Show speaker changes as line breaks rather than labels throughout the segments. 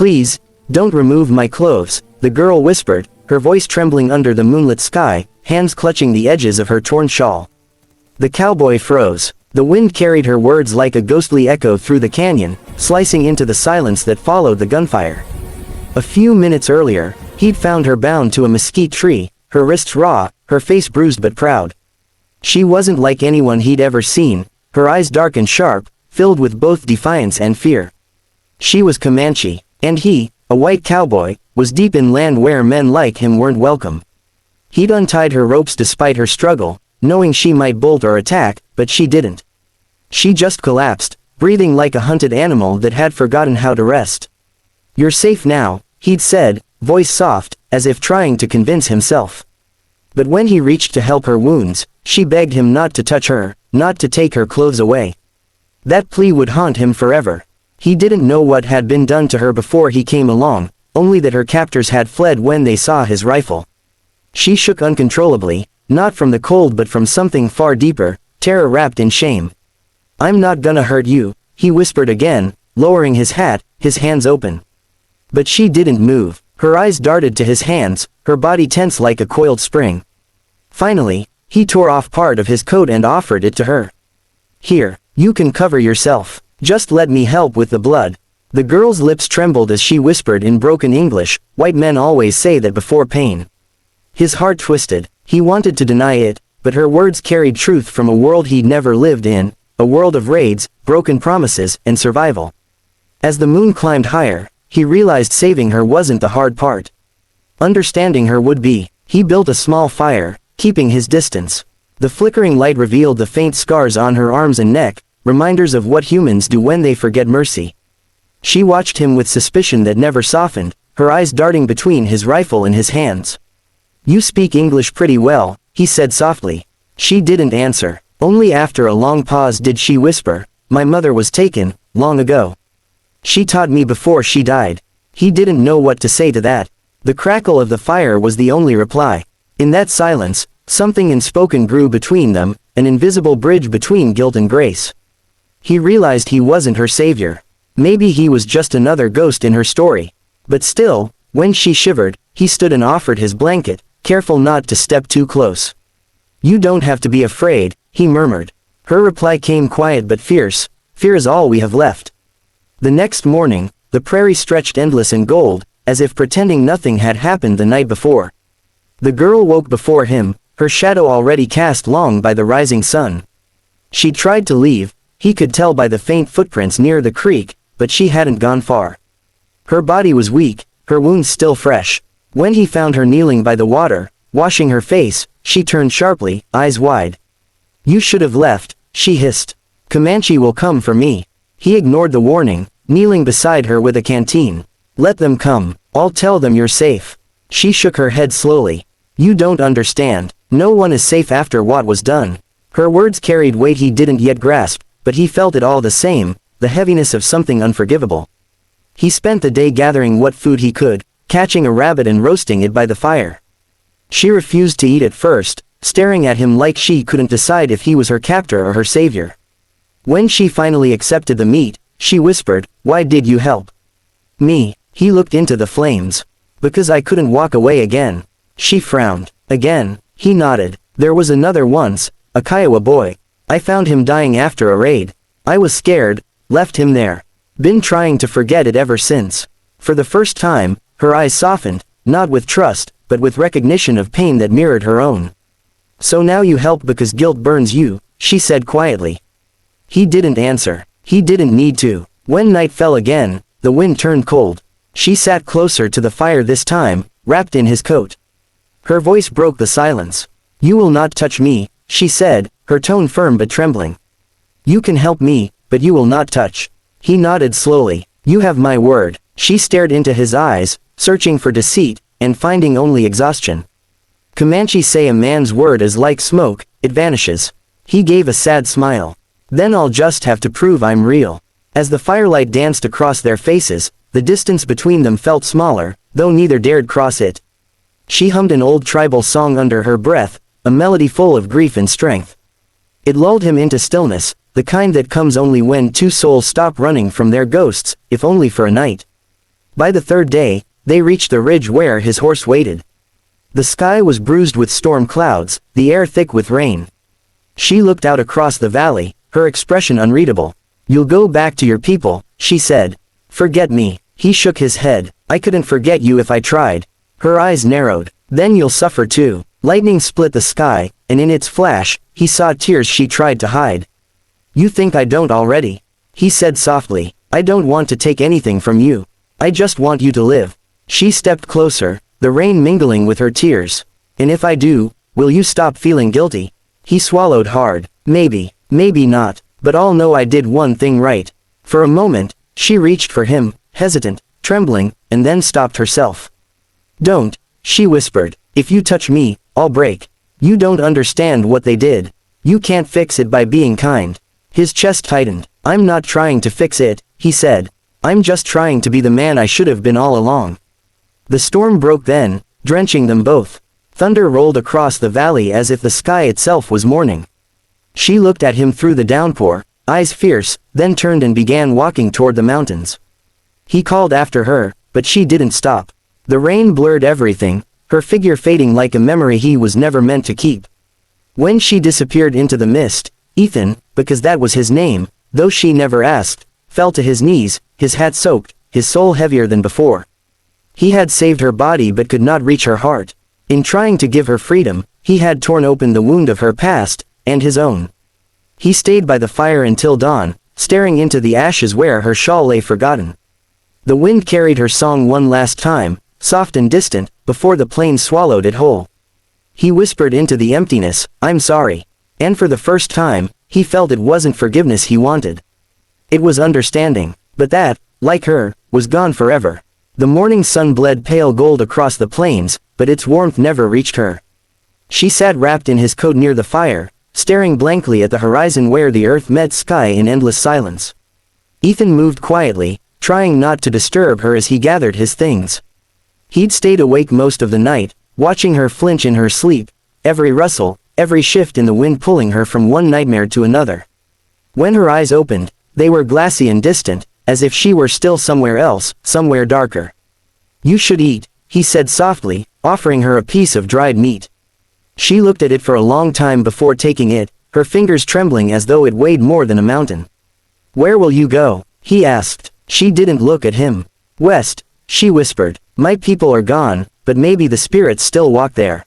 Please, don't remove my clothes, the girl whispered, her voice trembling under the moonlit sky, hands clutching the edges of her torn shawl. The cowboy froze. The wind carried her words like a ghostly echo through the canyon, slicing into the silence that followed the gunfire. A few minutes earlier, he'd found her bound to a mesquite tree, her wrists raw, her face bruised but proud. She wasn't like anyone he'd ever seen, her eyes dark and sharp, filled with both defiance and fear. She was Komanche, and he, a white cowboy, was deep in land where men like him weren't welcome. He'd untied her ropes despite her struggle, knowing she might bolt or attack, but she didn't. She just collapsed, breathing like a hunted animal that had forgotten how to rest. You're safe now, he'd said, voice soft, as if trying to convince himself. But when he reached to help her wounds, she begged him not to touch her, not to take her clothes away. That plea would haunt him forever. He didn't know what had been done to her before he came along, only that her captors had fled when they saw his rifle. She shook uncontrollably, not from the cold but from something far deeper, terror wrapped in shame. I'm not gonna hurt you, he whispered again, lowering his hat, his hands open. But she didn't move, her eyes darted to his hands, her body tense like a coiled spring. Finally, he tore off part of his coat and offered it to her. Here, you can cover yourself, just let me help with the blood. The girl's lips trembled as she whispered in broken English, white men always say that before pain. His heart twisted, he wanted to deny it, but her words carried truth from a world he'd never lived in, a world of raids, broken promises, and survival. As the moon climbed higher, he realized saving her wasn't the hard part. Understanding her would be. He built a small fire, keeping his distance. The flickering light revealed the faint scars on her arms and neck, reminders of what humans do when they forget mercy. She watched him with suspicion that never softened, her eyes darting between his rifle and his hands. You speak English pretty well, he said softly. She didn't answer. Only after a long pause did she whisper, my mother was taken, long ago. She taught me before she died. He didn't know what to say to that. The crackle of the fire was the only reply. In that silence, something unspoken grew between them, an invisible bridge between guilt and grace. He realized he wasn't her savior. Maybe he was just another ghost in her story. But still, when she shivered, he stood and offered his blanket, careful not to step too close. You don't have to be afraid, he murmured. Her reply came quiet but fierce, fear is all we have left. The next morning, the prairie stretched endless in gold, as if pretending nothing had happened the night before. The girl woke before him, her shadow already cast long by the rising sun. She tried to leave, he could tell by the faint footprints near the creek, but she hadn't gone far. Her body was weak, her wounds still fresh. When he found her kneeling by the water, washing her face, she turned sharply, eyes wide. You should have left, she hissed. Komanche will come for me. He ignored the warning, kneeling beside her with a canteen. Let them come, I'll tell them you're safe. She shook her head slowly. You don't understand, no one is safe after what was done. Her words carried weight he didn't yet grasp, but he felt it all the same, the heaviness of something unforgivable. He spent the day gathering what food he could, catching a rabbit and roasting it by the fire. She refused to eat at first, staring at him like she couldn't decide if he was her captor or her savior. When she finally accepted the meat, she whispered, why did you help me? He looked into the flames. Because I couldn't walk away again. She frowned. Again, he nodded. There was another once, a Kiowa boy. I found him dying after a raid. I was scared, left him there. Been trying to forget it ever since. For the first time, her eyes softened, not with trust, but with recognition of pain that mirrored her own. So now you help because guilt burns you, she said quietly. He didn't answer. He didn't need to. When night fell again, the wind turned cold. She sat closer to the fire this time, wrapped in his coat. Her voice broke the silence. You will not touch me, she said, her tone firm but trembling. You can help me, but you will not touch. He nodded slowly. You have my word. She stared into his eyes, searching for deceit, and finding only exhaustion. Comanche say a man's word is like smoke, it vanishes. He gave a sad smile. Then I'll just have to prove I'm real. As the firelight danced across their faces, the distance between them felt smaller, though neither dared cross it. She hummed an old tribal song under her breath, a melody full of grief and strength. It lulled him into stillness, the kind that comes only when two souls stop running from their ghosts, if only for a night. By the third day, they reached the ridge where his horse waited. The sky was bruised with storm clouds, the air thick with rain. She looked out across the valley, her expression unreadable. "You'll go back to your people," she said. "Forget me." He shook his head. "I couldn't forget you if I tried." Her eyes narrowed. "Then you'll suffer too." Lightning split the sky, and in its flash, he saw tears she tried to hide. "You think I don't already?" he said softly. "I don't want to take anything from you. I just want you to live." She stepped closer, the rain mingling with her tears. "And if I do, will you stop feeling guilty?" He swallowed hard. "Maybe, maybe not, but I'll know I did one thing right." For a moment, she reached for him, hesitant, trembling, and then stopped herself. "Don't," she whispered. "If you touch me, I'll break. You don't understand what they did. You can't fix it by being kind." His chest tightened. "I'm not trying to fix it," he said. "I'm just trying to be the man I should have been all along." The storm broke then, drenching them both. Thunder rolled across the valley as if the sky itself was mourning. She looked at him through the downpour, eyes fierce, then turned and began walking toward the mountains. He called after her, but she didn't stop. The rain blurred everything, her figure fading like a memory he was never meant to keep. When she disappeared into the mist, Ethan, because that was his name, though she never asked, fell to his knees, his hat soaked, his soul heavier than before. He had saved her body but could not reach her heart. In trying to give her freedom, he had torn open the wound of her past, and his own. He stayed by the fire until dawn, staring into the ashes where her shawl lay forgotten. The wind carried her song one last time, soft and distant, before the plain swallowed it whole. He whispered into the emptiness, "I'm sorry." And for the first time, he felt it wasn't forgiveness he wanted. It was understanding, but that, like her, was gone forever. The morning sun bled pale gold across the plains, but its warmth never reached her. She sat wrapped in his coat near the fire, staring blankly at the horizon where the earth met sky in endless silence. Ethan moved quietly, trying not to disturb her as he gathered his things. He'd stayed awake most of the night, watching her flinch in her sleep, every rustle, every shift in the wind pulling her from one nightmare to another. When her eyes opened, they were glassy and distant, as if she were still somewhere else, somewhere darker. "You should eat," he said softly, offering her a piece of dried meat. She looked at it for a long time before taking it, her fingers trembling as though it weighed more than a mountain. "Where will you go?" he asked. She didn't look at him. "West," she whispered. "My people are gone, but maybe the spirits still walk there."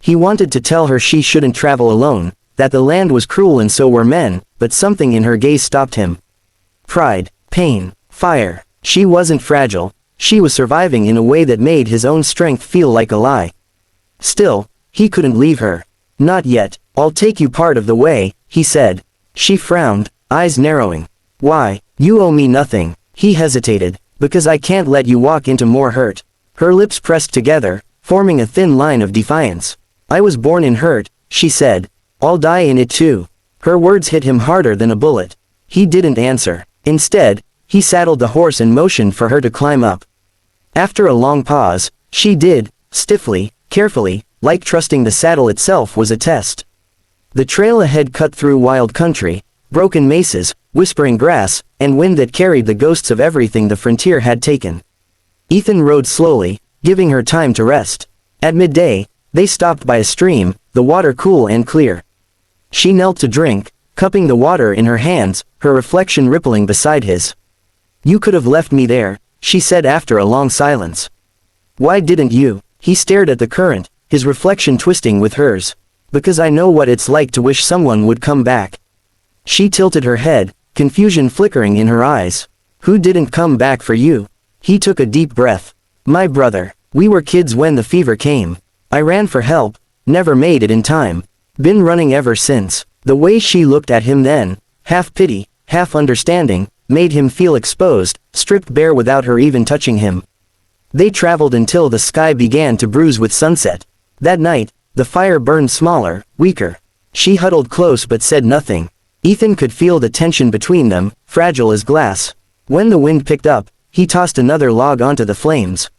He wanted to tell her she shouldn't travel alone, that the land was cruel and so were men, but something in her gaze stopped him. Pride, pain, fire. She wasn't fragile, she was surviving in a way that made his own strength feel like a lie. Still, he couldn't leave her. "Not yet, I'll take you part of the way," he said. She frowned, eyes narrowing. "Why? You owe me nothing." He hesitated. "Because I can't let you walk into more hurt." Her lips pressed together, forming a thin line of defiance. "I was born in hurt," she said. "I'll die in it too." Her words hit him harder than a bullet. He didn't answer. Instead, he saddled the horse and motioned for her to climb up. After a long pause, she did, stiffly, carefully, like trusting the saddle itself was a test. The trail ahead cut through wild country, broken mesas, whispering grass, and wind that carried the ghosts of everything the frontier had taken. Ethan rode slowly, giving her time to rest. At midday, they stopped by a stream, the water cool and clear. She knelt to drink, cupping the water in her hands, her reflection rippling beside his. "You could have left me there," she said after a long silence. "Why didn't you?" He stared at the current, his reflection twisting with hers. "Because I know what it's like to wish someone would come back." She tilted her head, confusion flickering in her eyes. "Who didn't come back for you?" He took a deep breath. "My brother. We were kids when the fever came. I ran for help, never made it in time. Been running ever since." The way she looked at him then, half pity, half understanding, made him feel exposed, stripped bare without her even touching him. They traveled until the sky began to bruise with sunset. That night, the fire burned smaller, weaker. She huddled close but said nothing. Ethan could feel the tension between them, fragile as glass. When the wind picked up, he tossed another log onto the flames.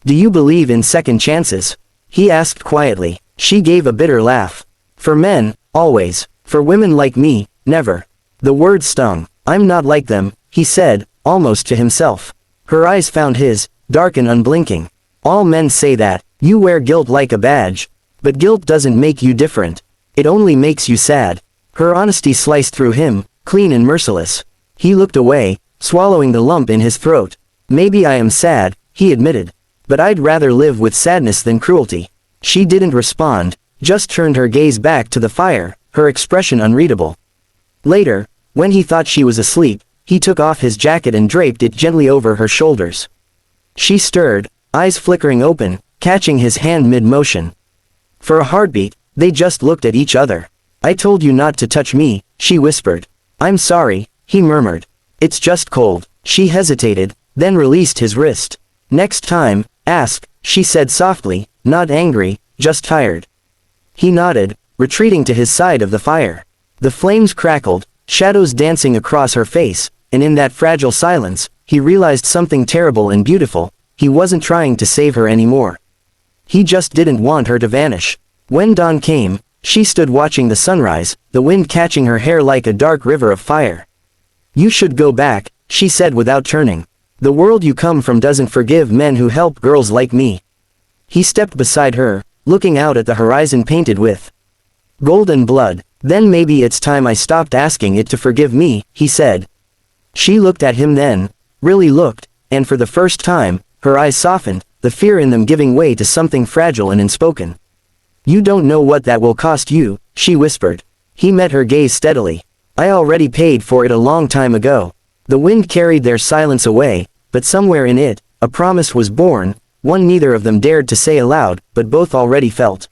"Do you believe in second chances?" he asked quietly. She gave a bitter laugh. "For men, always. For women like me, never." The word stung. "I'm not like them," he said, almost to himself. Her eyes found his, dark and unblinking. All men say that, you wear guilt like a badge. But guilt doesn't make you different. It only makes you sad. Her honesty sliced through him, clean and merciless. He looked away, swallowing the lump in his throat. Maybe I am sad, he admitted. But I'd rather live with sadness than cruelty. She didn't respond, just turned her gaze back to the fire, her expression unreadable. Later, when he thought she was asleep, he took off his jacket and draped it gently over her shoulders. She stirred, eyes flickering open, catching his hand mid-motion. For a heartbeat, they just looked at each other. I told you not to touch me, she whispered. I'm sorry, he murmured. It's just cold. She hesitated, then released his wrist. Next time, ask, she said softly, not angry, just tired. He nodded, retreating to his side of the fire. The flames crackled, shadows dancing across her face, and in that fragile silence, he realized something terrible and beautiful. He wasn't trying to save her anymore. He just didn't want her to vanish. When dawn came, she stood watching the sunrise, the wind catching her hair like a dark river of fire. You should go back, she said without turning. The world you come from doesn't forgive men who help girls like me. He stepped beside her, looking out at the horizon painted with golden blood. Then maybe it's time I stopped asking it to forgive me, he said. She looked at him then, really looked, and for the first time, her eyes softened, the fear in them giving way to something fragile and unspoken. You don't know what that will cost you, she whispered. He met her gaze steadily. I already paid for it a long time ago. The wind carried their silence away, but somewhere in it, a promise was born, one neither of them dared to say aloud, but both already felt.